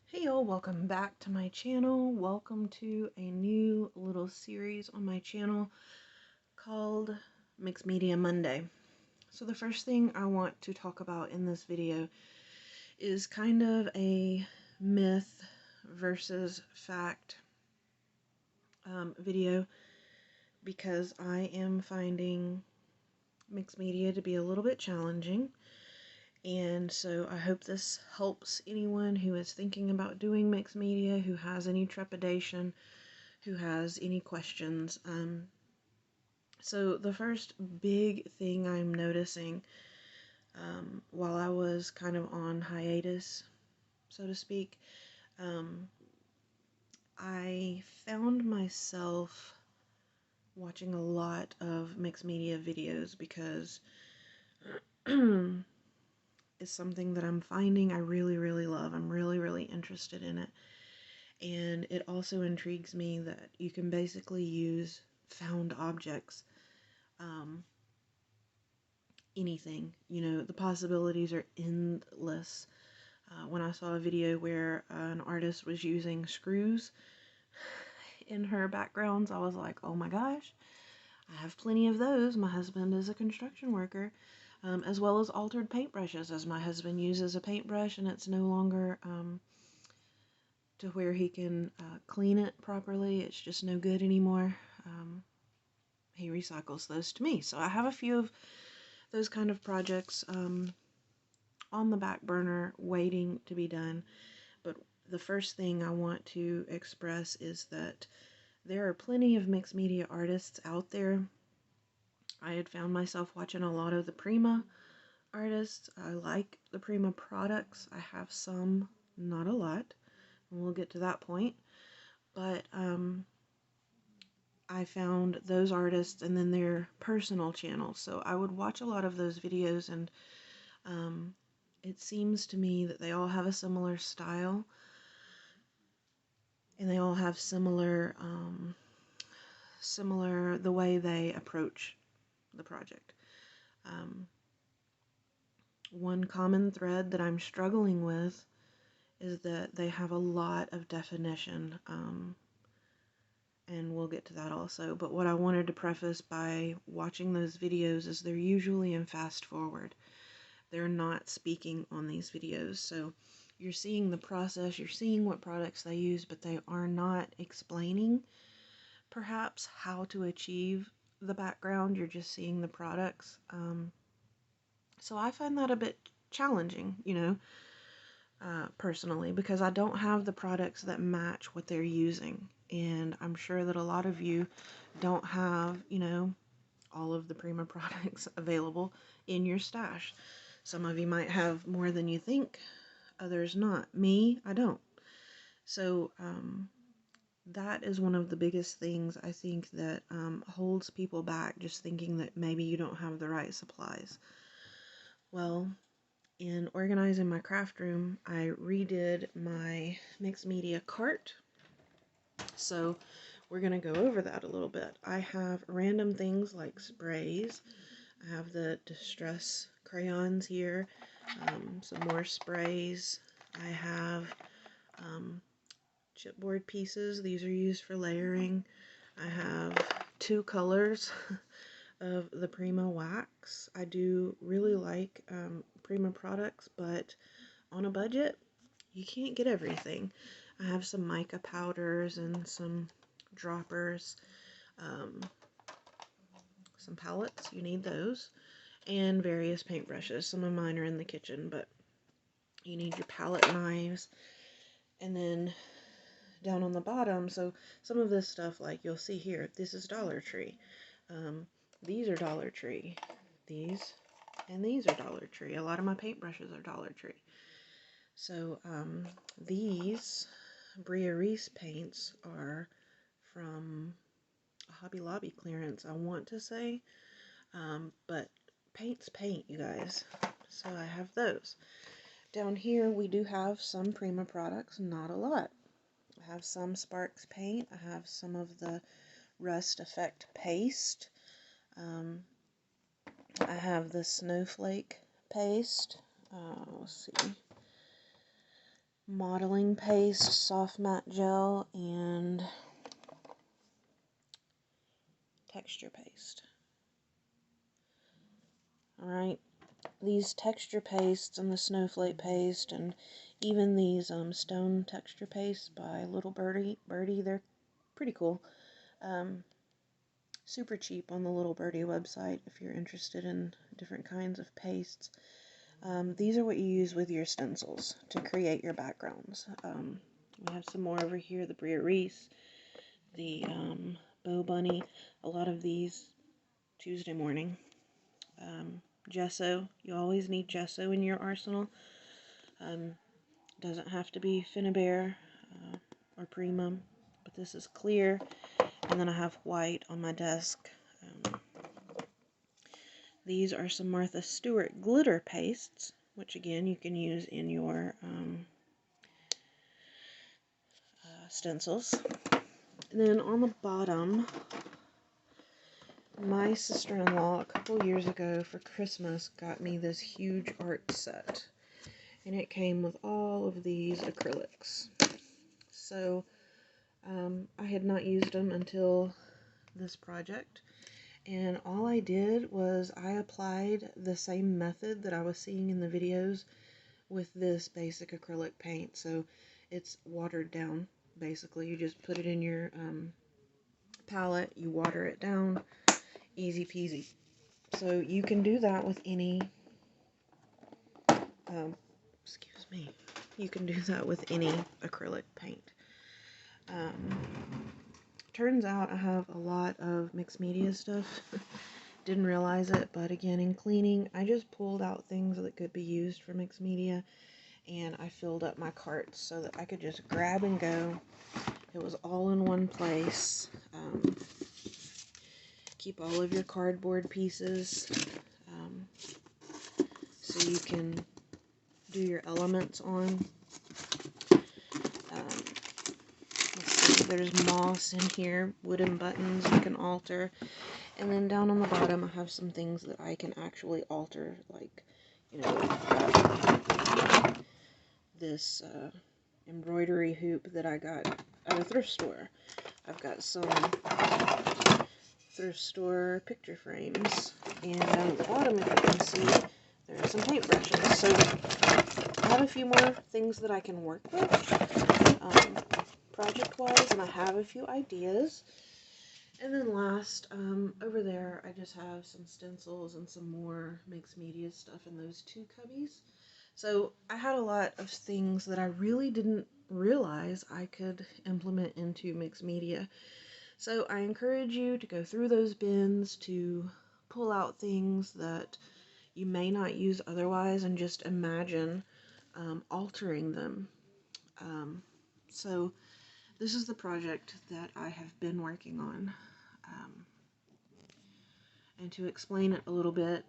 Hey y'all, welcome back to my channel. Welcome to a new little series on my channel called Mixed Media Monday. So the first thing I want to talk about in this video is kind of a myth versus fact video, because I am finding mixed media to be a little bit challenging. And so I hope this helps anyone who is thinking about doing mixed media, who has any trepidation, who has any questions. So the first big thing I'm noticing while I was kind of on hiatus, so to speak, I found myself watching a lot of mixed media videos because it's something that I'm finding I really, really love. I'm really, really interested in it. And it also intrigues me that you can basically use found objects, anything. The possibilities are endless. When I saw a video where an artist was using screws in her backgrounds, I was like, oh my gosh, I have plenty of those. My husband is a construction worker, as well as altered paintbrushes, as my husband uses a paintbrush and it's no longer to where he can clean it properly. It's just no good anymore. He recycles those to me. So I have a few of those kind of projects on the back burner waiting to be done. But the first thing I want to express is that there are plenty of mixed media artists out there. I had found myself watching a lot of the Prima artists. I like the Prima products. I have some, not a lot, and we'll get to that point. But I found those artists and then their personal channels. So I would watch a lot of those videos, and it seems to me that they all have a similar style, and they all have similar the way they approach the project. One common thread that I'm struggling with is that they have a lot of definition, and we'll get to that also. But what I wanted to preface by watching those videos is they're usually in fast forward. They're not speaking on these videos, so you're seeing the process, you're seeing what products they use, but they are not explaining perhaps how to achieve the background. You're just seeing the products. So I find that a bit challenging, personally, because I don't have the products that match what they're using. And I'm sure that a lot of you don't have, all of the Prima products available in your stash. Some of you might have more than you think, others not. Me, I don't. So that is one of the biggest things I think that holds people back, just thinking that maybe you don't have the right supplies. Well, in organizing my craft room, I redid my mixed media cart. So we're going to go over that a little bit. I have random things like sprays. I have the Distress crayons here, some more sprays. I have chipboard pieces. These are used for layering. I have 2 colors of the Prima wax. I do really like Prima products, but on a budget, you can't get everything. I have some mica powders and some droppers, some palettes, you need those, and various paintbrushes. Some of mine are in the kitchen, but you need your palette knives. And then down on the bottom, so some of this stuff, like you'll see here, this is Dollar Tree. These are Dollar Tree. These and these are Dollar Tree. A lot of my paintbrushes are Dollar Tree. So these Bria Reese paints are from a Hobby Lobby clearance, I want to say, but paint's paint, you guys. So I have those. Down here we do have some Prima products, not a lot. I have some Sparks paint. I have some of the Rust Effect paste. I have the Snowflake paste. Let's see. modeling paste, soft matte gel, and texture paste. Alright, these texture pastes and the snowflake paste and even these stone texture pastes by Little Birdie, they're pretty cool. Super cheap on the Little Birdie website if you're interested in different kinds of pastes. These are what you use with your stencils to create your backgrounds. We have some more over here, the Bria Reese, the Bow Bunny, a lot of these Tuesday morning. Gesso, you always need gesso in your arsenal. Doesn't have to be Finnabair or Prima, but this is clear, and then I have white on my desk. These are some Martha Stewart glitter pastes, which again you can use in your stencils. And then on the bottom, my sister-in-law a couple years ago for Christmas got me this huge art set, and it came with all of these acrylics. So I had not used them until this project, and all I did was I applied the same method that I was seeing in the videos with this basic acrylic paint. So it's watered down, basically. You just put it in your palette, you water it down, easy peasy. So you can do that with any, excuse me, you can do that with any acrylic paint. Turns out I have a lot of mixed media stuff. Didn't realize it, but again, in cleaning, I just pulled out things that could be used for mixed media, and I filled up my carts so that I could just grab and go. It was all in one place. Keep all of your cardboard pieces so you can do your elements on. Let's see, there's moss in here, wooden buttons you can alter, and then down on the bottom I have some things that I can actually alter, like, you know, this embroidery hoop that I got at a thrift store. I've got some thrift store picture frames, and down at the bottom, if you can see, there are some paintbrushes. So I have a few more things that I can work with project-wise, and I have a few ideas. And then last, over there, I just have some stencils and some more mixed media stuff in those two cubbies. So I had a lot of things that I really didn't realize I could implement into mixed media. So I encourage you to go through those bins, to pull out things that you may not use otherwise, and just imagine altering them. So this is the project that I have been working on. And to explain it a little bit,